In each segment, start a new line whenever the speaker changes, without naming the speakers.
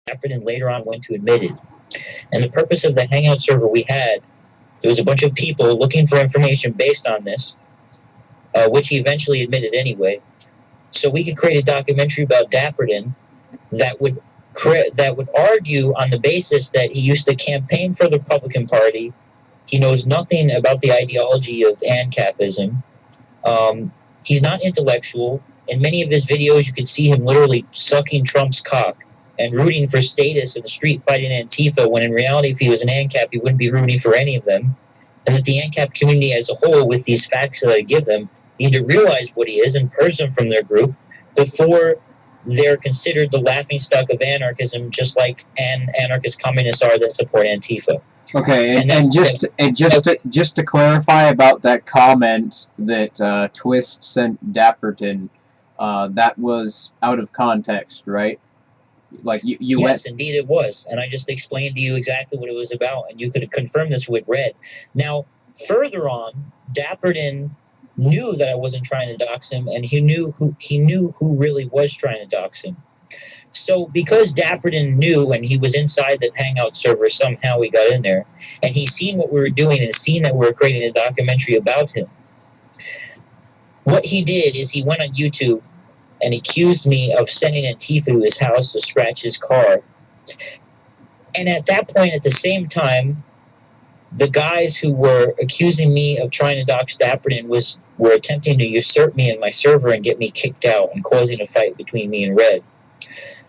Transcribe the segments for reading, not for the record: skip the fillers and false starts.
Dapperton later on went to admit it. And the purpose of the Hangout server we had, there was a bunch of people looking for information based on this, which he eventually admitted anyway. So we could create a documentary about Dapperton that would argue on the basis that he used to campaign for the Republican Party. He knows nothing about the ideology of ANCAPism. He's not intellectual. In many of his videos, you can see him literally sucking Trump's cock and rooting for status in the street fighting Antifa, when in reality, if he was an ANCAP, he wouldn't be rooting for any of them. And that the ANCAP community as a whole, with these facts that I give them, need to realize what he is and purge him from their group before they're considered the laughingstock of anarchism, just like anarchist communists are that support Antifa.
Okay, and just to clarify about that comment that Twist sent Dapperton, that was out of context, right? Like you
yes,
went...
indeed it was, and I just explained to you exactly what it was about, and you could confirm this with Red. Now, further on, Dapperton knew that I wasn't trying to dox him, and he knew who really was trying to dox him. So because Dapperton knew, and he was inside the Hangout server, somehow he got in there, and he seen what we were doing and seen that we were creating a documentary about him. What he did is he went on YouTube and accused me of sending Antifa to his house to scratch his car. And at that point, at the same time, the guys who were accusing me of trying to dox Dapperton were attempting to usurp me in my server and get me kicked out and causing a fight between me and Red.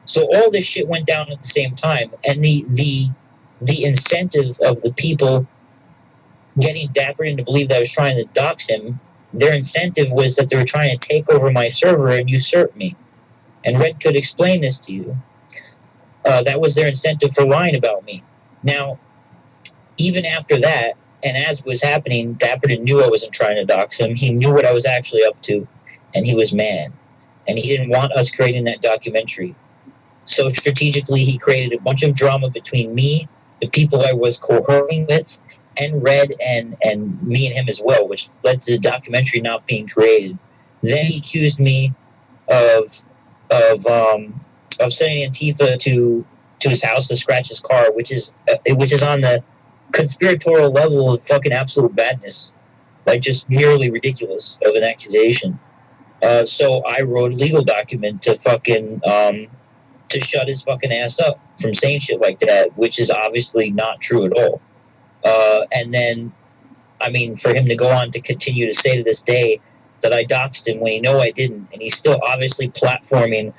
So all this shit went down at the same time, and the incentive of the people getting Dapperton to believe that I was trying to dox him, their incentive was that they were trying to take over my server and usurp me. And Red could explain this to you. That was their incentive for lying about me. Now, even after that, and as was happening, Dapperton knew I wasn't trying to dox him. He knew what I was actually up to, and he was mad. And he didn't want us creating that documentary. So strategically, he created a bunch of drama between me, the people I was cohorting with, and Red, and me and him as well, which led to the documentary not being created. Then he accused me of sending Antifa to his house to scratch his car, which is on the conspiratorial level of fucking absolute badness, like just merely ridiculous of an accusation. So I wrote a legal document to fucking to shut his fucking ass up from saying shit like that, which is obviously not true at all. And then, I mean, for him to go on to continue to say to this day that I doxed him when he know I didn't, and he's still obviously platforming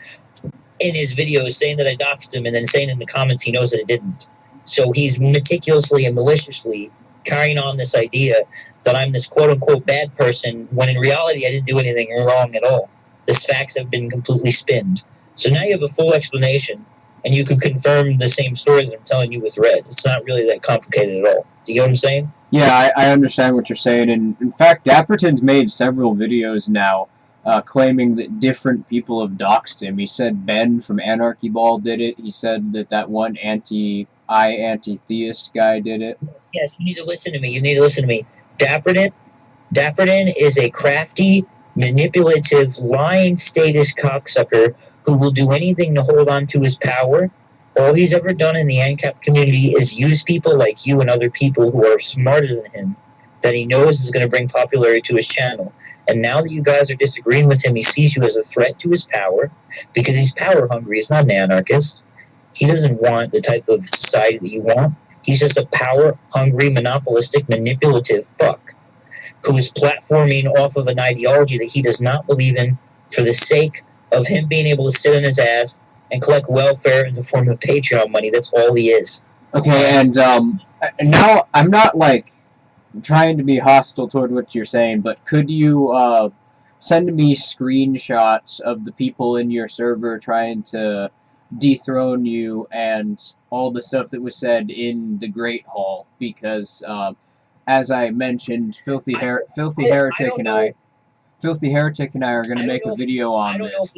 in his videos saying that I doxed him and then saying in the comments he knows that I didn't. So he's meticulously and maliciously carrying on this idea that I'm this quote-unquote bad person, when in reality I didn't do anything wrong at all. The facts have been completely spinned. So now you have a full explanation, and you could confirm the same story that I'm telling you with Red. It's not really that complicated at all. Do you get what I'm saying?
Yeah, I understand what you're saying. And in fact, Dapperton's made several videos now claiming that different people have doxed him. He said Ben from Anarchy Ball did it. He said that one anti-theist guy did it.
Yes, you need to listen to me. You need to listen to me. Dapperton is a crafty, manipulative, lying status cocksucker who will do anything to hold on to his power. All he's ever done in the ANCAP community is use people like you and other people who are smarter than him, that he knows is going to bring popularity to his channel. And now that you guys are disagreeing with him, he sees you as a threat to his power, because he's power hungry. He's not an anarchist. He doesn't want the type of society that you want. He's just a power hungry, monopolistic, manipulative fuck who is platforming off of an ideology that he does not believe in for the sake of him being able to sit on his ass and collect welfare in the form of Patreon money. That's all he is.
Okay, and now I'm not, like, trying to be hostile toward what you're saying, but could you send me screenshots of the people in your server trying to dethrone you and all the stuff that was said in the Great Hall? Because, as I mentioned, Filthy Heretic and I are going to make a video on this.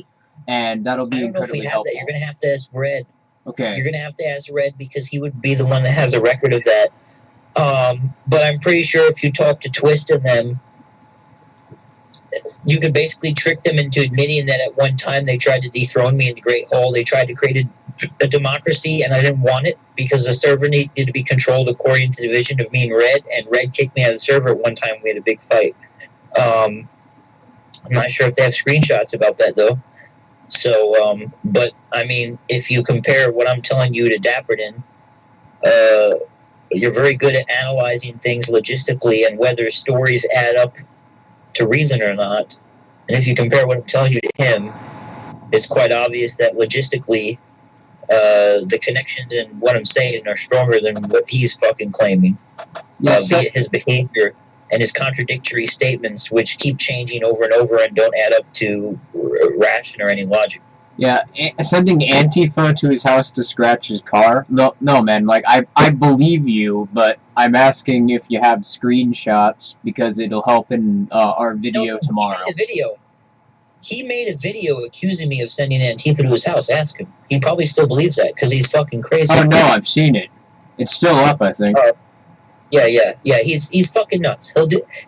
And that'll be incredibly helpful.
You're going to have to ask Red.
Okay.
You're going to have to ask Red, because he would be the one that has a record of that. But I'm pretty sure if you talk to Twist and them, you could basically trick them into admitting that at one time they tried to dethrone me in the Great Hall. They tried to create a a democracy, and I didn't want it because the server needed to be controlled according to the vision of me and Red, and Red kicked me out of the server at one time. We had a big fight. I'm not sure if they have screenshots about that, though. So, but, I mean, if you compare what I'm telling you to Dapperton, you're very good at analyzing things logistically and whether stories add up to reason or not. And if you compare what I'm telling you to him, it's quite obvious that logistically, the connections in what I'm saying are stronger than what he's fucking claiming. Via his behavior and his contradictory statements, which keep changing over and over and don't add up to ration or any logic.
Yeah, sending Antifa to his house to scratch his car? No, man, like, I believe you, but I'm asking if you have screenshots, because it'll help in our video tomorrow.
He made a video accusing me of sending Antifa to his house. Ask him. He probably still believes that, because he's fucking crazy.
Oh, no, I've seen it. It's still up, I think.
Yeah, he's fucking nuts.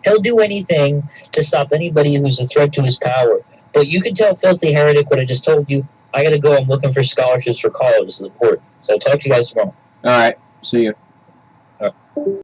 He'll do anything to stop anybody who's a threat to his power. But you can tell Filthy Heretic what I just told you. I gotta go. I'm looking for scholarships for college. This is important. So I'll talk to you guys tomorrow.
All right. See you.
All right.